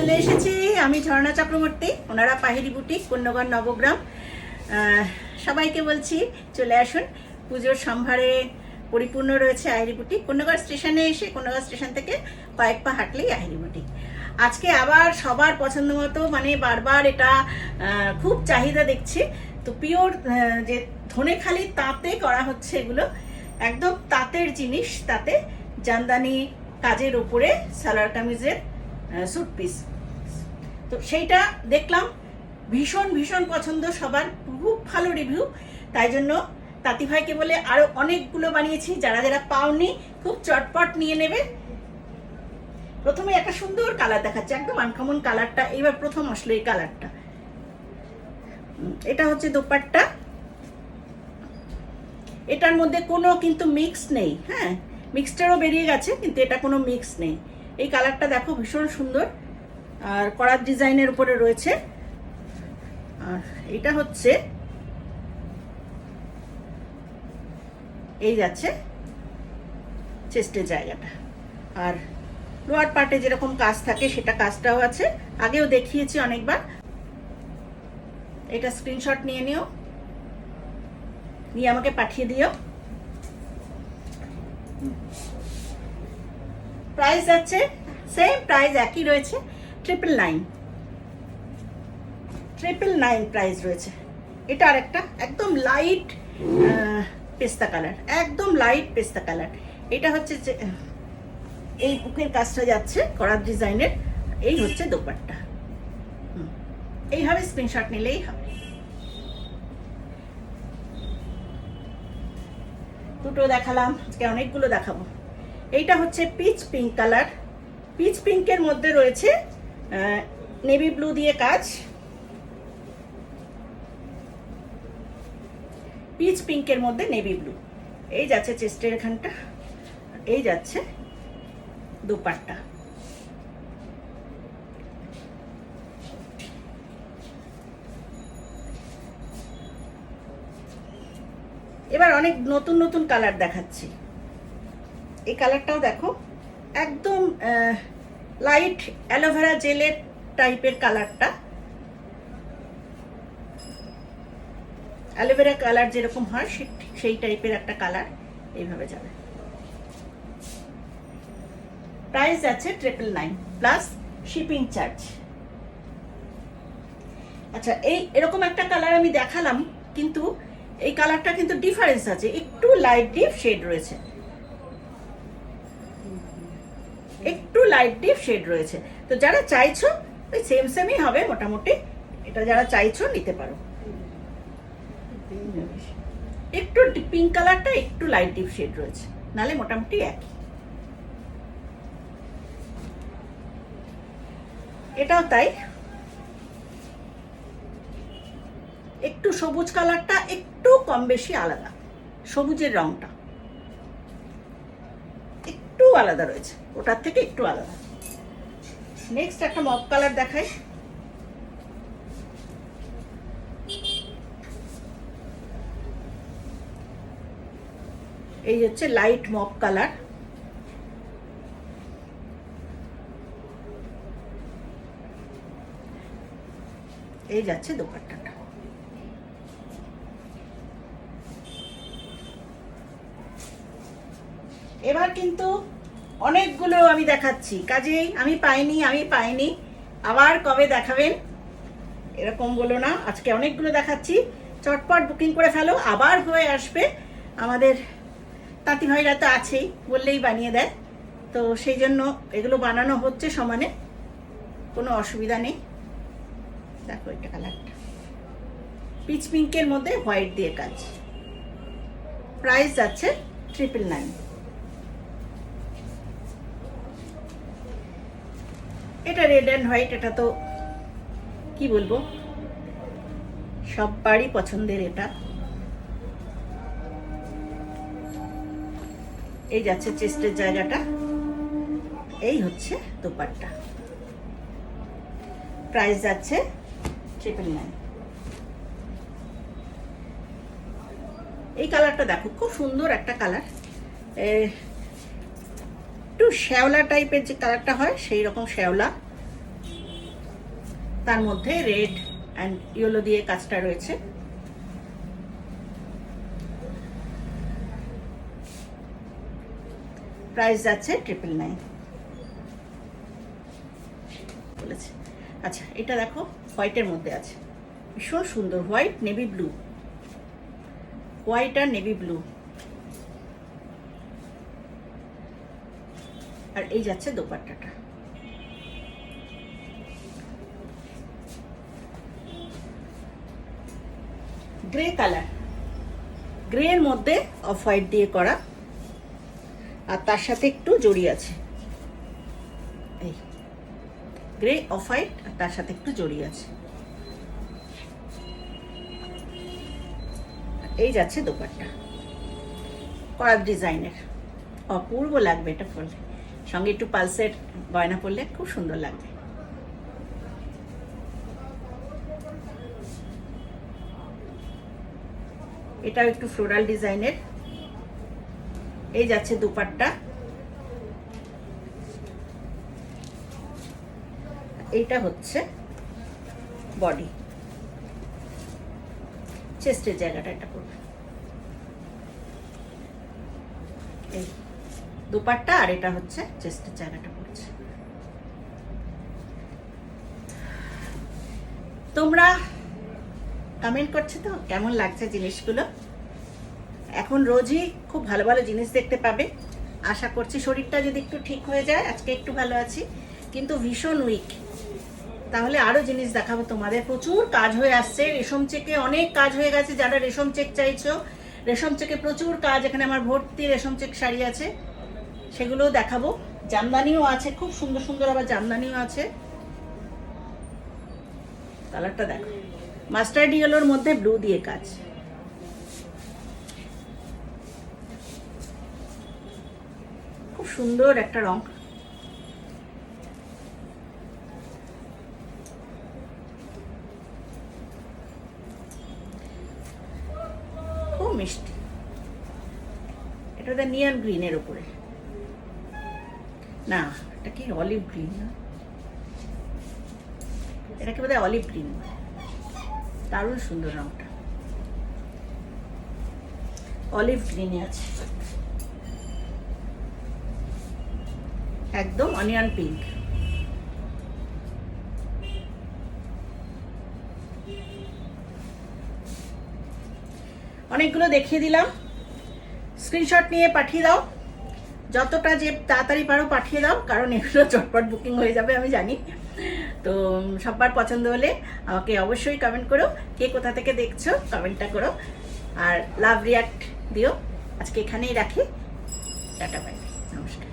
চলে এসেছি আমি ঝর্ণা চক্রবর্তী, ওনারা পাহেরি বুটিক, কন্যাগর নবগ্রাম। সবাইকে বলছি চলে আসুন, পুজোর সম্ভারে পরিপূর্ণ রয়েছে আহেরি বুটিক। কন্যাগর স্টেশনে এসে কন্যাগর স্টেশন থেকে কয়েক পা হাঁটলেই আহেরি বুটিক। আজকে আবার সবার পছন্দ মতো, মানে বারবার এটা খুব চাহিদা দেখছি, তো পিওর যে ধনেখালি তাঁতে করা হচ্ছে, এগুলো একদম তাঁতের জিনিস, তাতে জামদানি কাজের উপরে সালোয়ার কামিজের স্যুট পিস। তো সেইটা দেখলাম, ভীষণ ভীষণ পছন্দ সবার, খুব ভালো রিভিউ। তাই জন্য তাঁতি ভাইকে বলে আরো অনেকগুলো বানিয়েছি, যারা যারা পাওনি খুব চটপট নিয়ে নেবে। প্রথমে একটা সুন্দর কালার দেখাচ্ছে, একদম আনকমন কালারটা, এবার প্রথম আসলো এই কালারটা। এটা হচ্ছে দোপাট্টা, এটার মধ্যে কোনো কিন্তু মিক্স নেই, হ্যাঁ মিক্সটারও বেরিয়ে গেছে, কিন্তু এটা কোনো মিক্স নেই। এই কালারটা দেখো ভীষণ সুন্দর, আর করার ডিজাইনের উপরে রয়েছে। আর এটা হচ্ছে এই যাচ্ছে চেস্টের জায়গাটা, আর লোয়ার পার্টে যেরকম কাজ থাকে সেটা কাজটাও আছে, আগেও দেখিয়েছি অনেকবার। এটা স্ক্রিনশট নিয়ে নিও, নিয়ে আমাকে পাঠিয়ে দিও। প্রাইস যাচ্ছে সেম প্রাইস, একই রয়েছে, 999 প্রাইস রয়েছে। এটা আর একটা একদম লাইট পেস্তা কালার, একদম লাইট পেস্তা কালার। এটা হচ্ছে যে এই বুকের কাজটা যাচ্ছে করার ডিজাইনের, এই হচ্ছে দোপাট্টা। এইভাবে স্ক্রিনশট নিলেই হবে। দুটো দেখালাম, আজকে অনেকগুলো দেখাবো। এইটা হচ্ছে পিচ পিঙ্ক কালার, পিচ পিঙ্কের মধ্যে রয়েছে নেভি ব্লু দিয়ে কাজ, পিচ পিঙ্কের মধ্যে নেভি ব্লু। এই যাচ্ছে চেস্টের এখানটা, এই যাচ্ছে দোপাট্টা। এবার অনেক নতুন নতুন কালার দেখাচ্ছি। এই কালারটাও দেখো, একদম লাইট অ্যালোভেরা জেলের টাইপের কালারটা, অ্যালোভেরা কালার যেরকম হয় সেই টাইপের একটা কালার, এইভাবে যাবে। প্রাইস আছে 999 প্লাস শিপিং চার্জ। আচ্ছা, এরকম একটা কালার আমি দেখালাম, কিন্তু এই কালারটা কিন্তু ডিফারেন্স আছে, একটু লাইট ডিপ শেড রয়েছে, একটু লাইট ডিপ শেড রয়েছে। তো যারা চাইছো ওই সেম সেমই হবে মোটামুটি, এটা যারা চাইছো নিতে পারো। একটু পিঙ্ক কালারটা একটু লাইট ডিপ শেড রয়েছে, নালে মোটামুটি একই। এটাও তাই, একটু সবুজ কালারটা একটু কম বেশি আলাদা, সবুজের রংটা একটু আলাদা রয়েছে, ওটার থেকে একটু আলাদা। নেক্সট একটা মপ কালার দেখাই। এই হচ্ছে লাইট মপ কালার, এই যাচ্ছে দোপাট্টাটা। এবার কিন্তু অনেকগুলো আমি দেখাচ্ছি, কাজেই আমি পাইনি আবার কবে দেখাবেন এরকম বলো না। আজকে অনেকগুলো দেখাচ্ছি, চটপট বুকিং করে ফেলো, আবার হয়ে আসবে। আমাদের তাঁতি ভাইরা তো আছেই, বললেই বানিয়ে দেয়, তো সেই জন্য এগুলো বানানো হচ্ছে সমানে, কোনো অসুবিধা নেই। দেখো এটা কালারটা পিচ পিঙ্কের মধ্যে হোয়াইট দিয়ে কাজ। প্রাইস যাচ্ছে 999। এটা রেড অ্যান্ড হোয়াইট, এটা তো কি বলবো, সবারই পছন্দের। এটা এই যাচ্ছে চেস্টের জায়গাটা, এই হচ্ছে দোপাট্টা। প্রাইস যাচ্ছে 999। এই কালারটা দেখো, খুব সুন্দর একটা কালার, একটু শ্যাওলা টাইপের যে কালারটা হয় সেই রকম শ্যাওলা, তার মধ্যে রেড অ্যান্ড ইয়েলো দিয়ে কাজটা রয়েছে। প্রাইস যাচ্ছে 999 বলেছে। আচ্ছা, এটা দেখো হোয়াইটের মধ্যে আছে, ভীষণ সুন্দর, হোয়াইট নেভি ব্লু, হোয়াইট আর নেভি ব্লু। আর এই যাচ্ছে দোপাট্টাটা, গ্রে কালার, গ্রে এর মধ্যে অফ হোয়াইট দিয়ে করা, আর তার সাথে একটু জড়ি আছে, এই গ্রে অফ হোয়াইট আর তার সাথে একটু জড়ি আছে। এই যাচ্ছে দোপাট্টা, করাত ডিজাইনের, অপূর্ব লাগবে এটা পরলে, সঙ্গে একটু পালসের গয়না পরলে খুব সুন্দর লাগবে। এটাও একটু ফ্লোরাল ডিজাইনের। এই যাচ্ছে দুপাট্টা, এইটা হচ্ছে বডি, চেস্টের জায়গাটা এটা পড়বে, এই দুপাট্টা, আর এটা হচ্ছে চেস্টের জায়গাটা পড়ছে। তোমরা কমেন্ট করছো তো কেমন লাগছে জিনিসগুলো। এখন রোজই খুব ভালো ভালো জিনিস দেখতে পাবে, আশা করছি। শরীরটা যদি একটু ঠিক হয়ে যায়, আজকে একটু ভালো আছি কিন্তু ভীষণ উইক, তাহলে আরো জিনিস দেখাবো তোমাদের। প্রচুর কাজ হয়ে আসছে, রেশম চেকে অনেক কাজ হয়ে গেছে। যারা রেশম চেক চাইছো, রেশম চেকে প্রচুর কাজ, এখানে আমার ভর্তি রেশম চেক শাড়ি আছে, সেগুলোও দেখাবো। জামদানিও আছে, খুব সুন্দর সুন্দর আবার জামদানিও আছে। কালারটা দেখো, মাস্টার্ড ইয়েলোর মধ্যে ব্লু দিয়ে কাজ, খুব সুন্দর একটা রং। খুব মিষ্টি, এটা নিয়ন গ্রিনের উপরে, না এটা কি অলিভ গ্রিন, না এটাকে বোধহয় অলিভ গ্রিন। দারুণ সুন্দর রংটা, অলিভ গ্রিনে আছে, একদম অনিয়ন পিঙ্ক। অনেকগুলো দেখিয়ে দিলাম, স্ক্রিনশট নিয়ে পাঠিয়ে দাও, যতটা যে তাড়াতাড়ি পারো পাঠিয়ে দাও, কারণ এগুলো চটপট বুকিং হয়ে যাবে আমি জানি। তো সবার পছন্দ হলে আমাকে অবশ্যই কমেন্ট করো, কে কোথা থেকে দেখছো কমেন্টটা করো, আর লাভ রিয়াক্ট দিও। আজকে এখানেই রাখি, টাটা বাই, নমস্কার।